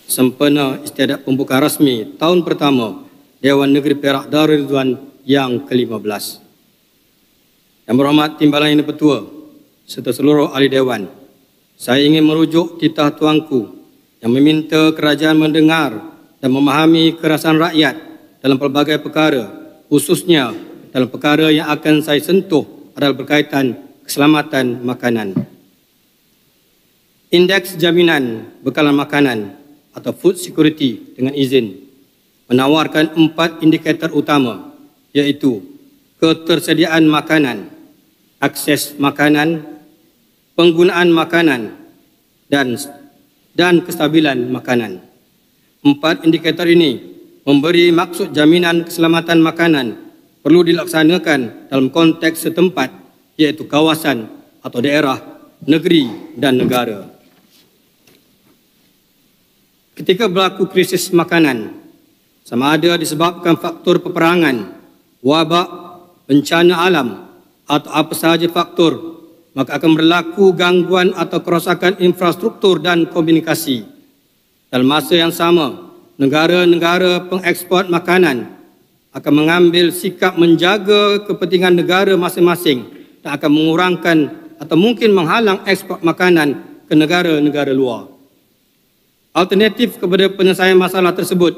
sempena istiadat pembukaan rasmi tahun pertama Dewan Negeri Perak Darul Ridwan yang ke-15. Yang berhormat Timbalan Yang Dipertua serta seluruh ahli Dewan, saya ingin merujuk titah tuanku yang meminta kerajaan mendengar dan memahami kerasaan rakyat dalam pelbagai perkara, khususnya dalam perkara yang akan saya sentuh adalah berkaitan keselamatan makanan. Indeks jaminan bekalan makanan atau food security dengan izin menawarkan 4 indikator utama, iaitu ketersediaan makanan, akses makanan, penggunaan makanan dan kestabilan makanan. 4 indikator ini memberi maksud jaminan keselamatan makanan perlu dilaksanakan dalam konteks setempat, iaitu kawasan atau daerah, negeri dan negara. Ketika berlaku krisis makanan, sama ada disebabkan faktor peperangan, wabak, bencana alam atau apa sahaja faktor, maka akan berlaku gangguan atau kerosakan infrastruktur dan komunikasi. Dalam masa yang sama, negara-negara pengeksport makanan akan mengambil sikap menjaga kepentingan negara masing-masing dan akan mengurangkan atau mungkin menghalang ekspor makanan ke negara-negara luar. Alternatif kepada penyelesaian masalah tersebut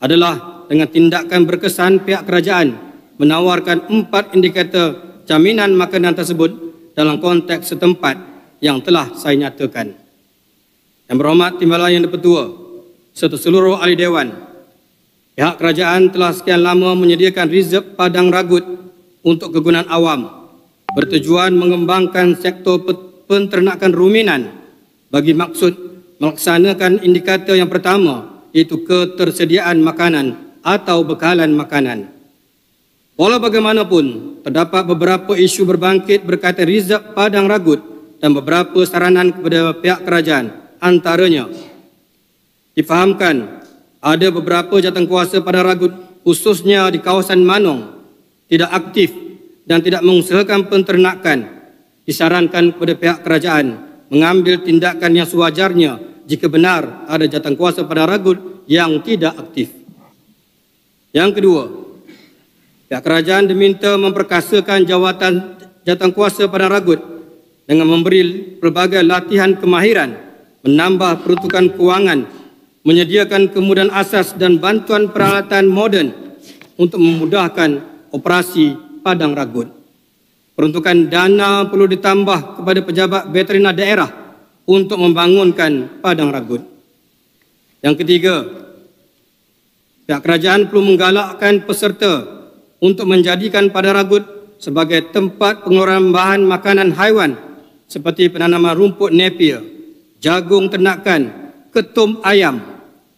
adalah dengan tindakan berkesan pihak kerajaan menawarkan 4 indikator jaminan makanan tersebut dalam konteks setempat yang telah saya nyatakan. Yang berhormat Timbalan Yang Dipertua serta seluruh ahli Dewan, pihak kerajaan telah sekian lama menyediakan reserve padang ragut untuk kegunaan awam bertujuan mengembangkan sektor penternakan ruminan bagi maksud melaksanakan indikator yang pertama, iaitu ketersediaan makanan atau bekalan makanan. Walau bagaimanapun, terdapat beberapa isu berbangkit berkaitan reserve padang ragut dan beberapa saranan kepada pihak kerajaan. Antaranya, difahamkan ada beberapa jawatankuasa padang ragut khususnya di kawasan Manong tidak aktif dan tidak mengusahakan penternakan. Disarankan kepada pihak kerajaan mengambil tindakan yang sewajarnya jika benar ada jawatankuasa padang ragut yang tidak aktif. Yang kedua, pihak kerajaan diminta memperkasakan jawatankuasa padang ragut dengan memberi pelbagai latihan kemahiran, menambah peruntukan kewangan, menyediakan kemudahan asas dan bantuan peralatan moden untuk memudahkan operasi padang ragut. Peruntukan dana perlu ditambah kepada pejabat veteriner daerah untuk membangunkan padang ragut. Yang ketiga, pihak kerajaan perlu menggalakkan peserta untuk menjadikan padang ragut sebagai tempat pengeluaran bahan makanan haiwan seperti penanaman rumput Napier, jagung ternakan, ketum ayam,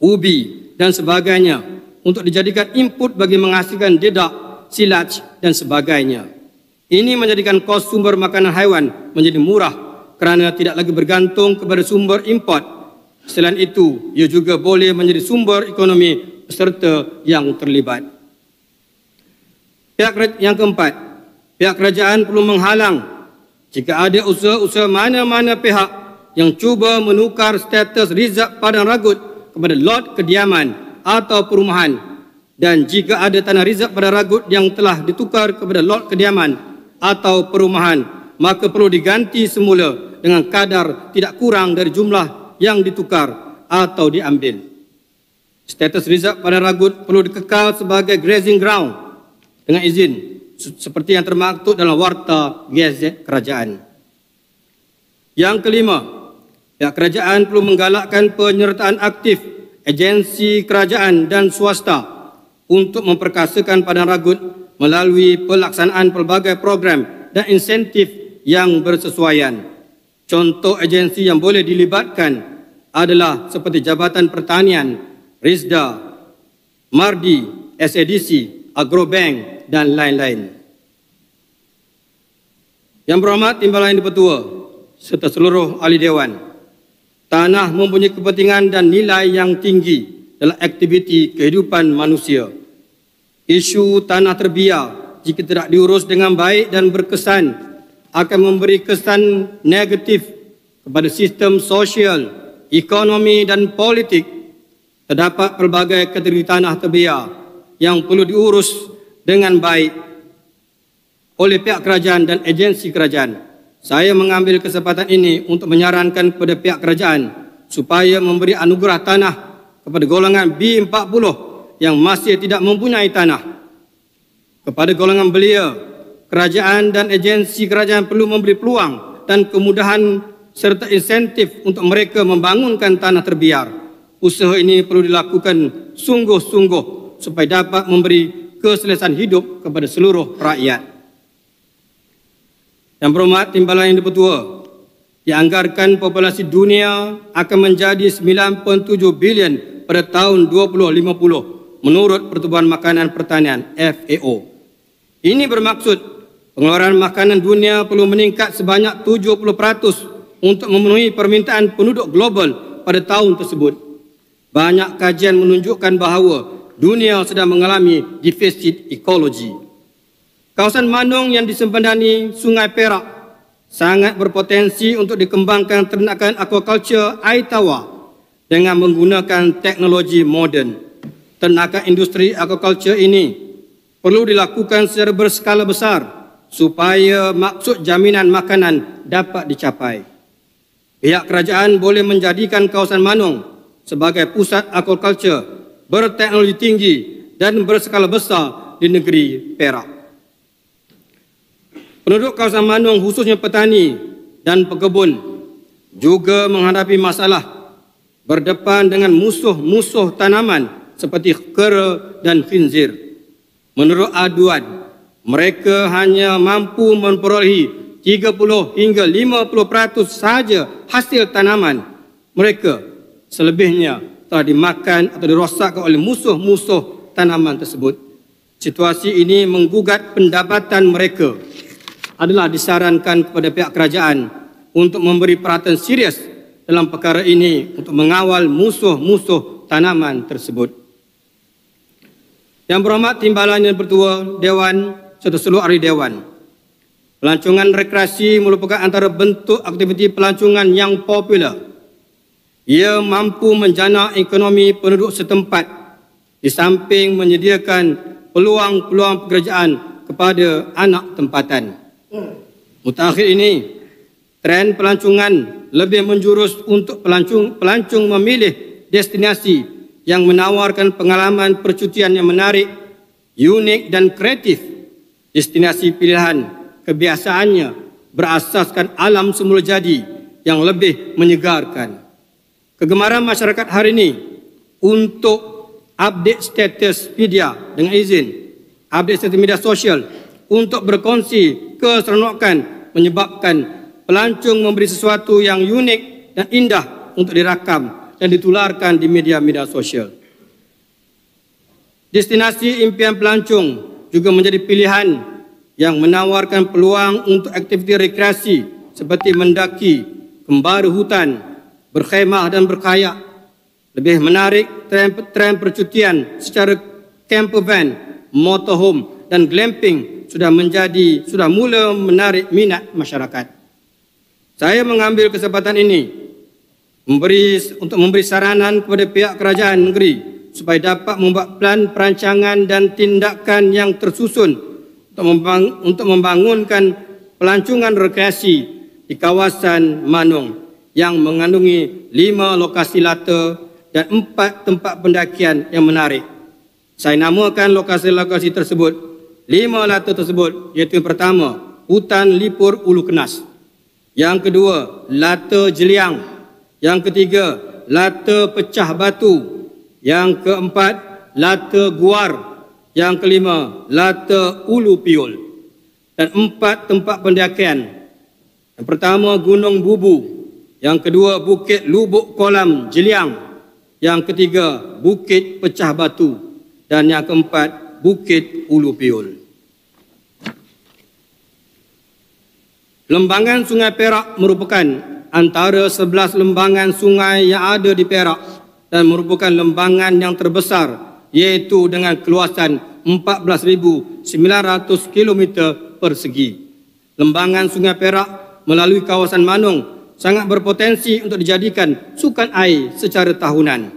ubi dan sebagainya untuk dijadikan input bagi menghasilkan dedak, silaj dan sebagainya. Ini menjadikan kos sumber makanan haiwan menjadi murah kerana tidak lagi bergantung kepada sumber import. Selain itu, ia juga boleh menjadi sumber ekonomi peserta yang terlibat. Yang keempat, pihak kerajaan perlu menghalang jika ada usaha-usaha mana-mana pihak yang cuba menukar status reserve padang ragut kepada lot kediaman atau perumahan, dan jika ada tanah reserve padang ragut yang telah ditukar kepada lot kediaman atau perumahan, maka perlu diganti semula dengan kadar tidak kurang dari jumlah yang ditukar atau diambil. Status reserve padang ragut perlu dikekal sebagai grazing ground dengan izin seperti yang termaktub dalam Warta Gazet Kerajaan. Yang kelima, pihak kerajaan perlu menggalakkan penyertaan aktif agensi kerajaan dan swasta untuk memperkasakan padang ragut melalui pelaksanaan pelbagai program dan insentif yang bersesuaian. Contoh agensi yang boleh dilibatkan adalah seperti Jabatan Pertanian, Risda, Mardi, SADC, Agrobank dan lain-lain. Yang berhormat Timbalan Yang Dipertua serta seluruh ahli Dewan, tanah mempunyai kepentingan dan nilai yang tinggi dalam aktiviti kehidupan manusia. Isu tanah terbiar jika tidak diurus dengan baik dan berkesan akan memberi kesan negatif kepada sistem sosial, ekonomi dan politik, terdapat pelbagai kategori tanah terbiar yang perlu diurus dengan baik oleh pihak kerajaan dan agensi kerajaan. Saya mengambil kesempatan ini untuk menyarankan kepada pihak kerajaan supaya memberi anugerah tanah kepada golongan B40 yang masih tidak mempunyai tanah. Kepada golongan belia, kerajaan dan agensi kerajaan perlu memberi peluang dan kemudahan serta insentif untuk mereka membangunkan tanah terbiar. Usaha ini perlu dilakukan sungguh-sungguh supaya dapat memberi keselesaan hidup kepada seluruh rakyat. Yang berhormat Timbalan Yang Dipertua, dianggarkan populasi dunia akan menjadi 9.7 bilion pada tahun 2050 menurut Pertubuhan Makanan Pertanian FAO. Ini bermaksud pengeluaran makanan dunia perlu meningkat sebanyak 70% untuk memenuhi permintaan penduduk global pada tahun tersebut. Banyak kajian menunjukkan bahawa dunia sedang mengalami defisit ekologi. Kawasan Manong yang disempendani Sungai Perak sangat berpotensi untuk dikembangkan ternakan aquaculture air tawar dengan menggunakan teknologi moden. Ternakan industri aquaculture ini perlu dilakukan secara berskala besar supaya maksud jaminan makanan dapat dicapai. Pihak kerajaan boleh menjadikan kawasan Manong sebagai pusat aquaculture berteknologi tinggi dan berskala besar di negeri Perak. Penduduk kawasan Manong khususnya petani dan pekebun juga menghadapi masalah berdepan dengan musuh-musuh tanaman seperti kera dan khinzir. Menurut aduan, mereka hanya mampu memperolehi 30 hingga 50% sahaja hasil tanaman mereka. Selebihnya telah dimakan atau dirosakkan oleh musuh-musuh tanaman tersebut. Situasi ini menggugat pendapatan mereka. Adalah disarankan kepada pihak kerajaan untuk memberi perhatian serius dalam perkara ini untuk mengawal musuh-musuh tanaman tersebut. Yang berhormat Timbalan Yang Bertua Dewan serta seluruh ahli Dewan, pelancongan rekreasi merupakan antara bentuk aktiviti pelancongan yang popular. Ia mampu menjana ekonomi penduduk setempat di samping menyediakan peluang-peluang pekerjaan kepada anak tempatan. Mutakhir ini, tren pelancongan lebih menjurus untuk pelancong memilih destinasi yang menawarkan pengalaman percutian yang menarik, unik dan kreatif. Destinasi pilihan kebiasaannya berasaskan alam semula jadi yang lebih menyegarkan. Kegemaran masyarakat hari ini untuk update status media dengan izin, update status media sosial untuk berkongsi keseronokan menyebabkan pelancong memberi sesuatu yang unik dan indah untuk dirakam dan ditularkan di media-media sosial. Destinasi impian pelancong juga menjadi pilihan yang menawarkan peluang untuk aktiviti rekreasi seperti mendaki, kembara hutan, berkhemah dan berkayak. Lebih menarik, tren percutian secara camper van, motorhome dan glamping sudah mula menarik minat masyarakat. Saya mengambil kesempatan ini untuk memberi saranan kepada pihak kerajaan negeri supaya dapat membuat plan perancangan dan tindakan yang tersusun untuk membangunkan pelancongan rekreasi di kawasan Manong yang mengandungi 5 lokasi lata dan 4 tempat pendakian yang menarik. Saya namakan lokasi-lokasi tersebut, 5 lata tersebut, iaitu yang pertama, Hutan Lipur Ulu Kenas. Yang kedua, Lata Jeliang. Yang ketiga, Lata Pecah Batu. Yang keempat, Lata Guar. Yang kelima, Lata Ulu Piul. Dan 4 tempat pendakian. Yang pertama, Gunung Bubu. Yang kedua, Bukit Lubuk Kolam Jeliang. Yang ketiga, Bukit Pecah Batu. Dan yang keempat, Bukit Ulu Piul. Lembangan Sungai Perak merupakan antara 11 lembangan sungai yang ada di Perak dan merupakan lembangan yang terbesar, iaitu dengan keluasan 14,900 km persegi. Lembangan Sungai Perak melalui kawasan Manong sangat berpotensi untuk dijadikan sukan air secara tahunan.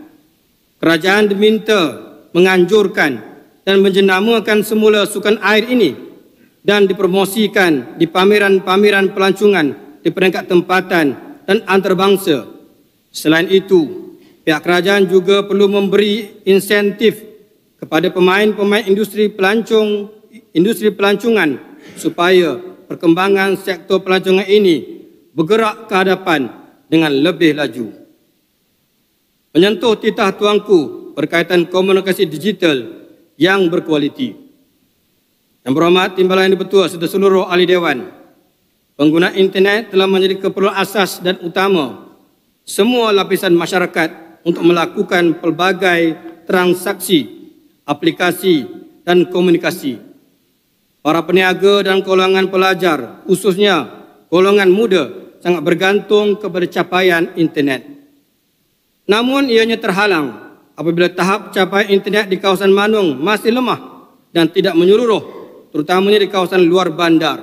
Kerajaan diminta menganjurkan dan menjenamakan semula sukan air ini dan dipromosikan di pameran-pameran pelancongan di peringkat tempatan dan antarabangsa. Selain itu, pihak kerajaan juga perlu memberi insentif kepada pemain-pemain industri pelancongan supaya perkembangan sektor pelancongan ini bergerak ke hadapan dengan lebih laju. Menyentuh titah tuanku berkaitan komunikasi digital yang berkualiti. Yang berhormat Timbalan Yang Dipertua serta seluruh ahli Dewan, pengguna internet telah menjadi keperluan asas dan utama semua lapisan masyarakat untuk melakukan pelbagai transaksi, aplikasi dan komunikasi. Para peniaga dan golongan pelajar, khususnya golongan muda, sangat bergantung kepada capaian internet. Namun ianya terhalang apabila tahap capaian internet di kawasan Manong masih lemah dan tidak menyeluruh, terutamanya di kawasan luar bandar.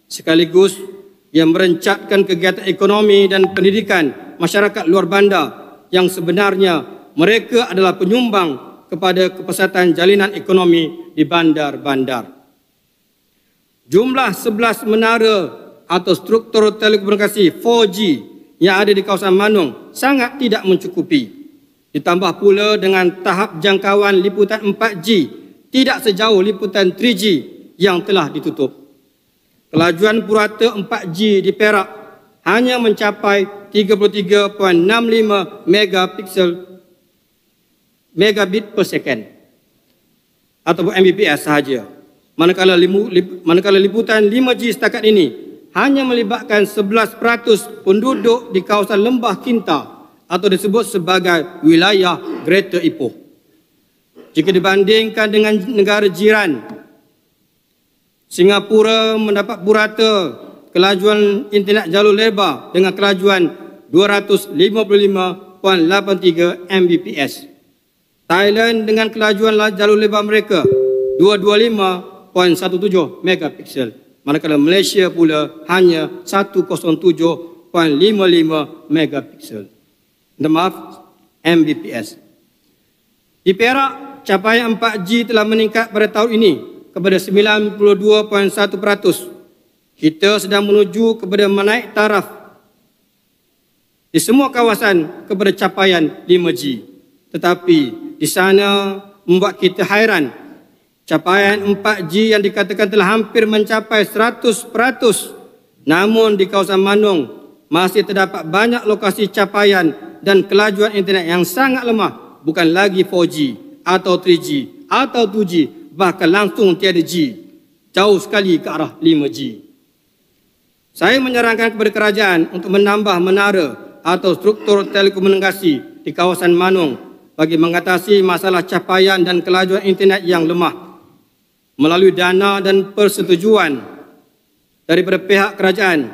Sekaligus ia merencatkan kegiatan ekonomi dan pendidikan masyarakat luar bandar yang sebenarnya mereka adalah penyumbang kepada kepesatan jalinan ekonomi di bandar-bandar. Jumlah 11 menara atau struktur telekomunikasi 4G yang ada di kawasan Manong sangat tidak mencukupi. Ditambah pula dengan tahap jangkauan liputan 4G tidak sejauh liputan 3G yang telah ditutup. Kelajuan purata 4G di Perak hanya mencapai 33.65 megabit per second ataupun Mbps sahaja. Manakala liputan 5G setakat ini hanya melibatkan 11% penduduk di kawasan Lembah Kinta atau disebut sebagai wilayah Greater Ipoh. Jika dibandingkan dengan negara jiran, Singapura mendapat purata kelajuan internet jalur lebar dengan kelajuan 255.83 Mbps. Thailand dengan kelajuan jalur lebar mereka 225.17 megapiksel, manakala Malaysia pula hanya 107.55 megapiksel. Maaf, Mbps. Di Perak, capaian 4G telah meningkat pada tahun ini kepada 92.1%. Kita sedang menuju kepada menaik taraf di semua kawasan kepada capaian 5G. Tetapi di sana membuat kita hairan. Capaian 4G yang dikatakan telah hampir mencapai 100%. Namun di kawasan Manong masih terdapat banyak lokasi capaian dan kelajuan internet yang sangat lemah. Bukan lagi 4G atau 3G atau 2G, bahkan langsung tiada G. Jauh sekali ke arah 5G. Saya menyarankan kepada kerajaan untuk menambah menara atau struktur telekomunikasi di kawasan Manong bagi mengatasi masalah capaian dan kelajuan internet yang lemah. Melalui dana dan persetujuan daripada pihak kerajaan,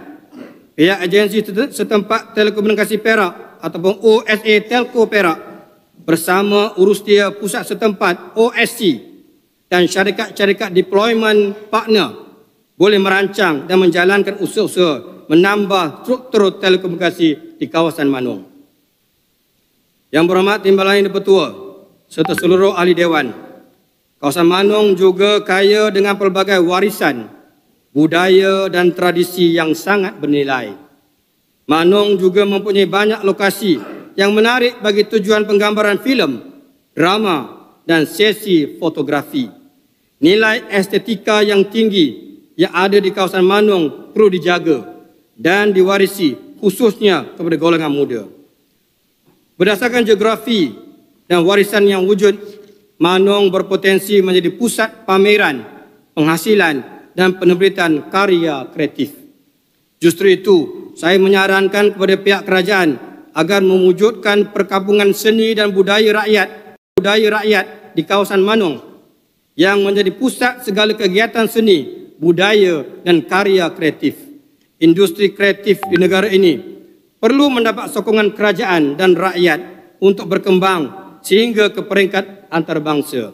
pihak agensi setempat telekomunikasi Perak ataupun OSA Telco Perak bersama urusdia pusat setempat OSC dan syarikat-syarikat deployment partner boleh merancang dan menjalankan usaha-usaha menambah struktur telekomunikasi di kawasan Manong. Yang berhormat Timbalan Yang Dipertua serta seluruh ahli Dewan, kawasan Manong juga kaya dengan pelbagai warisan, budaya dan tradisi yang sangat bernilai. Manong juga mempunyai banyak lokasi yang menarik bagi tujuan penggambaran filem, drama dan sesi fotografi. Nilai estetika yang tinggi yang ada di kawasan Manong perlu dijaga dan diwarisi khususnya kepada golongan muda. Berdasarkan geografi dan warisan yang wujud, Manong berpotensi menjadi pusat pameran, penghasilan dan penerbitan karya kreatif. Justru itu, saya menyarankan kepada pihak kerajaan agar mewujudkan perkampungan seni dan budaya rakyat di kawasan Manong yang menjadi pusat segala kegiatan seni, budaya dan karya kreatif. Industri kreatif di negara ini perlu mendapat sokongan kerajaan dan rakyat untuk berkembang sehingga ke peringkat antarabangsa.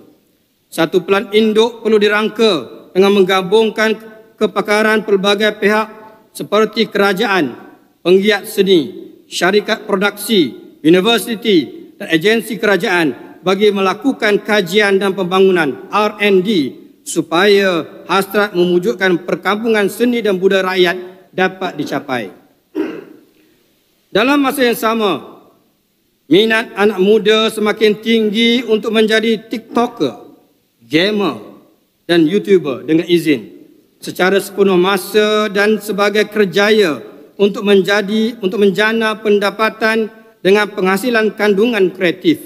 Satu pelan induk perlu dirangka dengan menggabungkan kepakaran pelbagai pihak seperti kerajaan, penggiat seni, syarikat produksi, universiti dan agensi kerajaan bagi melakukan kajian dan pembangunan R&D supaya hasrat mewujudkan perkampungan seni dan budaya rakyat dapat dicapai. Dalam masa yang sama, minat anak muda semakin tinggi untuk menjadi TikToker, gamer dan YouTuber dengan izin secara sepenuh masa dan sebagai kerjaya untuk menjana pendapatan dengan penghasilan kandungan kreatif.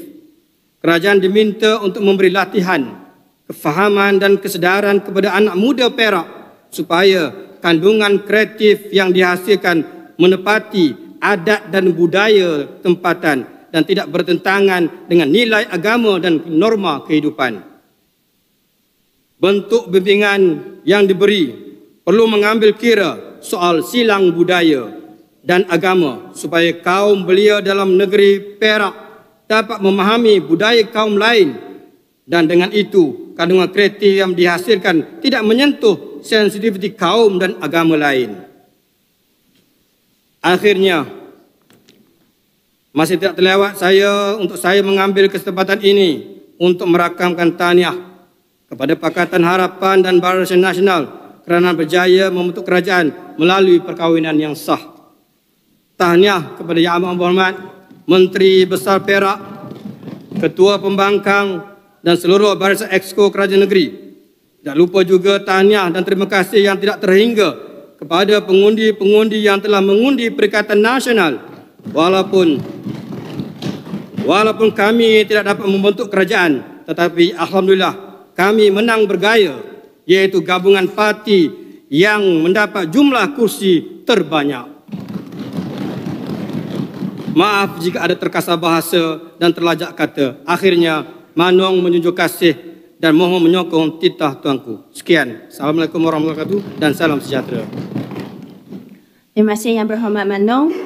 Kerajaan diminta untuk memberi latihan, kefahaman dan kesedaran kepada anak muda Perak supaya kandungan kreatif yang dihasilkan menepati adat dan budaya tempatan dan tidak bertentangan dengan nilai agama dan norma kehidupan. Bentuk bimbingan yang diberi perlu mengambil kira soal silang budaya dan agama supaya kaum belia dalam negeri Perak dapat memahami budaya kaum lain dan dengan itu kandungan kreatif yang dihasilkan tidak menyentuh sensitiviti kaum dan agama lain. Akhirnya, masih tidak terlewat untuk saya mengambil kesempatan ini untuk merakamkan tahniah kepada Pakatan Harapan dan Barisan Nasional kerana berjaya membentuk kerajaan melalui perkahwinan yang sah. Tahniah kepada Yang Amat Berhormat Menteri Besar Perak, Ketua Pembangkang dan seluruh Barisan Exco Kerajaan Negeri. Tak lupa juga tahniah dan terima kasih yang tidak terhingga kepada pengundi-pengundi yang telah mengundi Perikatan Nasional. Walaupun kami tidak dapat membentuk kerajaan, tetapi alhamdulillah kami menang bergaya, iaitu gabungan parti yang mendapat jumlah kursi terbanyak. Maaf jika ada terkasar bahasa dan terlajak kata. Akhirnya, Manong menjunjung kasih dan mohon menyokong titah tuanku. Sekian. Assalamualaikum warahmatullahi wabarakatuh dan salam sejahtera. Terima kasih Yang Berhormat Manong.